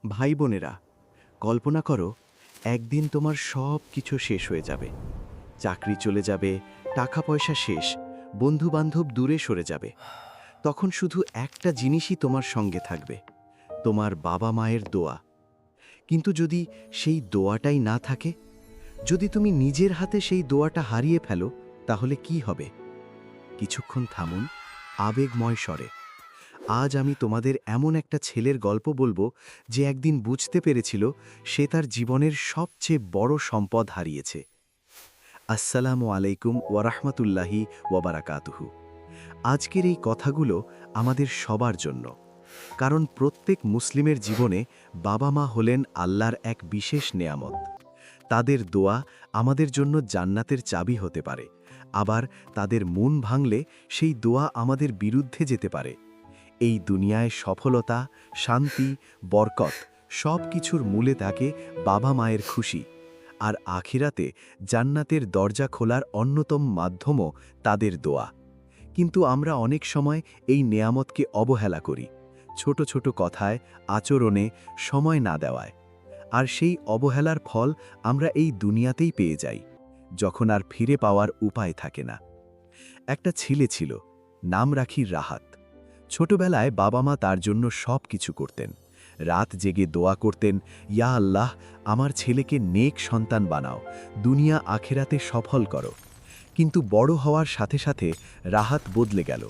ভাই বোনেরা, কল্পনা করো একদিন তোমার সব কিছু শেষ হয়ে যাবে। চাকরি চলে যাবে, টাকা পয়সা শেষ, বন্ধু বান্ধব দূরে সরে যাবে। তখন শুধু একটা জিনিসই তোমার সঙ্গে থাকবে, তোমার বাবা মায়ের দোয়া। কিন্তু যদি সেই দোয়াটাই না থাকে, যদি তুমি নিজের হাতে সেই দোয়াটা হারিয়ে ফেলো, তাহলে কি হবে? কিছুক্ষণ থামুন, আবেগময় স্বরে। আজ আমি তোমাদের এমন একটা ছেলের গল্প বলবো যে একদিন বুঝতে পেরেছিল সে তার জীবনের সবচেয়ে বড় সম্পদ হারিয়েছে। আসসালামু আলাইকুম ওয়ারাহমাতুল্লাহি ওয়াবারাকাতুহু। আজকের এই কথাগুলো আমাদের সবার জন্য, কারণ প্রত্যেক মুসলিমের জীবনে বাবা মা হলেন আল্লাহর এক বিশেষ নেয়ামত। তাদের দোয়া আমাদের জন্য জান্নাতের চাবি হতে পারে, আবার তাদের মন ভাঙলে সেই দোয়া আমাদের বিরুদ্ধে যেতে পারে। এই দুনিয়ায় সফলতা, শান্তি, বরকত সব কিছুর মূলে থাকে বাবা মায়ের খুশি, আর আখিরাতে জান্নাতের দরজা খোলার অন্যতম মাধ্যমও তাদের দোয়া। কিন্তু আমরা অনেক সময় এই নেয়ামতকে অবহেলা করি, ছোট ছোট কথায়, আচরণে, সময় না দেওয়ায়। আর সেই অবহেলার ফল আমরা এই দুনিয়াতেই পেয়ে যাই, যখন আর ফিরে পাওয়ার উপায় থাকে না। একটা ছেলে ছিল, নাম রাখি রাহাত। ছোটবেলায় বাবা মা তার জন্য সব কিছু করতেন। রাত জেগে দোয়া করতেন, ইয়া আল্লাহ, আমার ছেলেকে নেক সন্তান বানাও, দুনিয়া আখেরাতে সফল করো। কিন্তু বড় হওয়ার সাথে সাথে রাহাত বদলে গেল।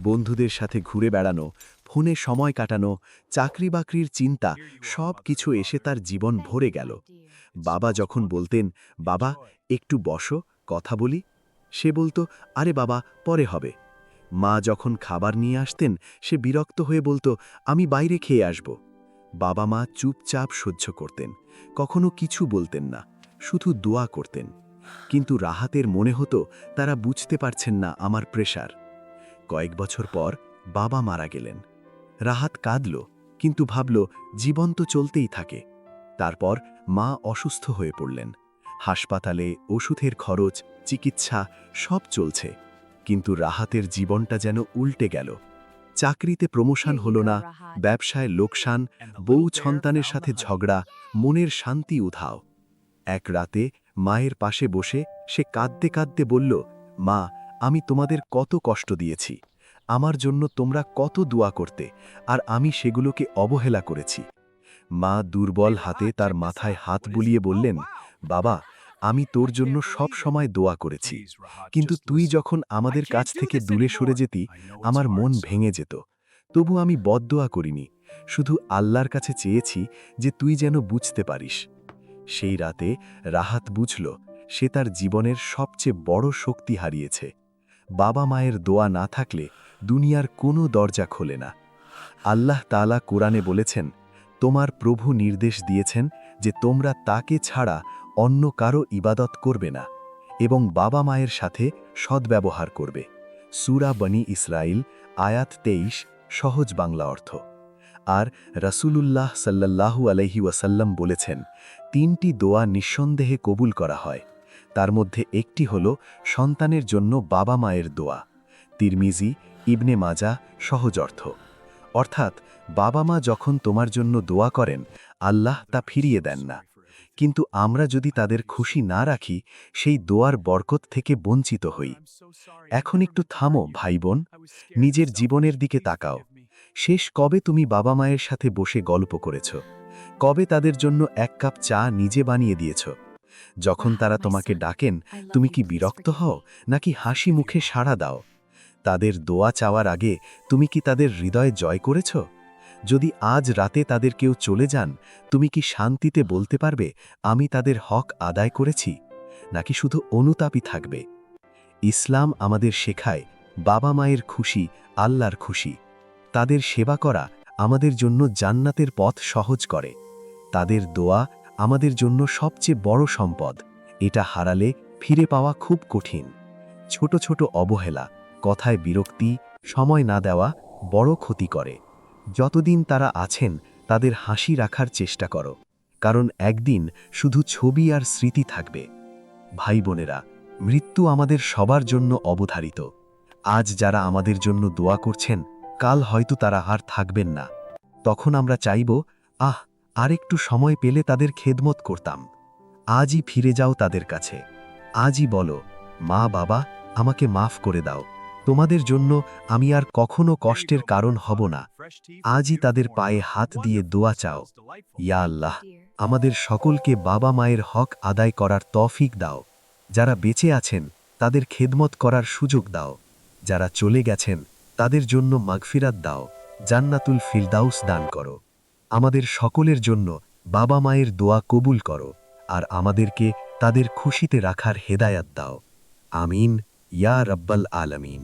বন্ধুদের সাথে ঘুরে বেড়ানো, ফোনে সময় কাটানো, চাকরি বাকরির চিন্তা, সব কিছু এসে তার জীবন ভরে গেল। বাবা যখন বলতেন, বাবা একটু বসো, কথা বলি, সে বলতো, আরে বাবা, পরে হবে। মা যখন খাবার নিয়ে আসতেন, সে বিরক্ত হয়ে বলতো, আমি বাইরে খেয়ে আসব। বাবা মা চুপচাপ সহ্য করতেন, কখনো কিছু বলতেন না, শুধু দোয়া করতেন। কিন্তু রাহাতের মনে হতো তারা বুঝতে পারছেন না আমার প্রেশার। কয়েক বছর পর বাবা মারা গেলেন। রাহাত কাঁদল, কিন্তু ভাবল জীবন তো চলতেই থাকে। তারপর মা অসুস্থ হয়ে পড়লেন। হাসপাতালে ওষুধের খরচ, চিকিৎসা সব চলছে, কিন্তু রাহাতের জীবনটা যেন উল্টে গেল। চাকরিতে প্রমোশন হলো না, ব্যবসায় লোকসান, বউ সন্তানের সাথে ঝগড়া, মনের শান্তি উধাও। এক রাতে মায়ের পাশে বসে সে কাঁদতে কাঁদতে বলল, মা, আমি তোমাদের কত কষ্ট দিয়েছি, আমার জন্য তোমরা কত দোয়া করতে, আর আমি সেগুলোকে অবহেলা করেছি। মা দুর্বল হাতে তার মাথায় হাত বুলিয়ে বললেন, বাবা, আমি তোর জন্য সব সময় দোয়া করেছি, কিন্তু তুই যখন আমাদের কাছ থেকে দূরে সরে যেতি, আমার মন ভেঙে যেত। তবু আমি বদদোয়া করিনি, শুধু আল্লাহর কাছে চেয়েছি যে তুই যেন বুঝতে পারিস। সেই রাতে রাহাত বুঝল সে তার জীবনের সবচেয়ে বড় শক্তি হারিয়েছে। বাবা মায়ের দোয়া না থাকলে দুনিয়ার কোনো দরজা খোলে না। আল্লাহ তাআলা কোরআনে বলেছেন, তোমার প্রভু নির্দেশ দিয়েছেন যে তোমরা তাকে ছাড়া অন্য কারো ইবাদত করবে না এবং বাবা মায়ের সাথে সদ্ব্যবহার করবে। সূরা বনী ইসরাইল, আয়াত 23, সহজ বাংলা অর্থ। আর রাসূলুল্লাহ সাল্লাল্লাহু আলাইহি ওয়াসাল্লাম বলেছেন, তিনটি দোয়া নিঃসন্দেহে কবুল করা হয়, তার মধ্যে একটি হল সন্তানের জন্য বাবা মায়ের দোয়া। তিরমিজি, ইবনে মাজাহ, সহজ অর্থ। অর্থাৎ বাবা মা যখন তোমার জন্য দোয়া করেন, আল্লাহ তা ফিরিয়ে দেন না। কিন্তু আমরা যদি তাদের খুশি না রাখি, সেই দোয়ার বরকত থেকে বঞ্চিত হই। এখন একটু থামো ভাই বোন, নিজের জীবনের দিকে তাকাও। শেষ কবে তুমি বাবা মায়ের সাথে বসে গল্প করেছ? কবে তাদের জন্য এক কাপ চা নিজে বানিয়ে দিয়েছ? যখন তারা তোমাকে ডাকেন, তুমি কি বিরক্ত হও নাকি হাসি মুখে সাড়া দাও? তাদের দোয়া চাওয়ার আগে তুমি কি তাদের হৃদয় জয় করেছ? যদি আজ রাতে তাদের কেউ চলে যান, তুমি কি শান্তিতে বলতে পারবে, আমি তাদের হক আদায় করেছি? নাকি শুধু অনুতাপই থাকবে? ইসলাম আমাদের শেখায়, বাবা মায়ের খুশি আল্লাহর খুশি। তাদের সেবা করা আমাদের জন্য জান্নাতের পথ সহজ করে। তাদের দোয়া আমাদের জন্য সবচেয়ে বড় সম্পদ, এটা হারালে ফিরে পাওয়া খুব কঠিন। ছোট ছোট অবহেলা, কথায় বিরক্তি, সময় না দেওয়া বড় ক্ষতি করে। যতদিন তারা আছেন তাদের হাসি রাখার চেষ্টা করো, কারণ একদিন শুধু ছবি আর স্মৃতি থাকবে। ভাই বোনেরা, মৃত্যু আমাদের সবার জন্য অবধারিত। আজ যারা আমাদের জন্য দোয়া করছেন, কাল হয়তো তারা আর থাকবেন না। তখন আমরা চাইব, আহ, আরেকটু সময় পেলে তাদের খেদমত করতাম। আজই ফিরে যাও তাদের কাছে। আজই বলো, মা বাবা, আমাকে মাফ করে দাও। তোমাদের জন্য আমি আর কখনো কষ্টের কারণ হব না। আজই তাদের পায়ে হাত দিয়ে দোয়া চাও, ইয়া আল্লাহ, আমাদের সকলকে বাবা মায়ের হক আদায় করার তৌফিক দাও। যারা বেঁচে আছেন তাদের খেদমত করার সুযোগ দাও। যারা চলে গেছেন তাদের জন্য মাগফিরাত দাও, জান্নাতুল ফিরদাউস দান করো। আমাদের সকলের জন্য বাবা মায়ের দোয়া কবুল করো, আর আমাদেরকে তাদের খুশিতে রাখার হেদায়াত দাও। আমিন, ইয়া রাব্বাল আলামিন।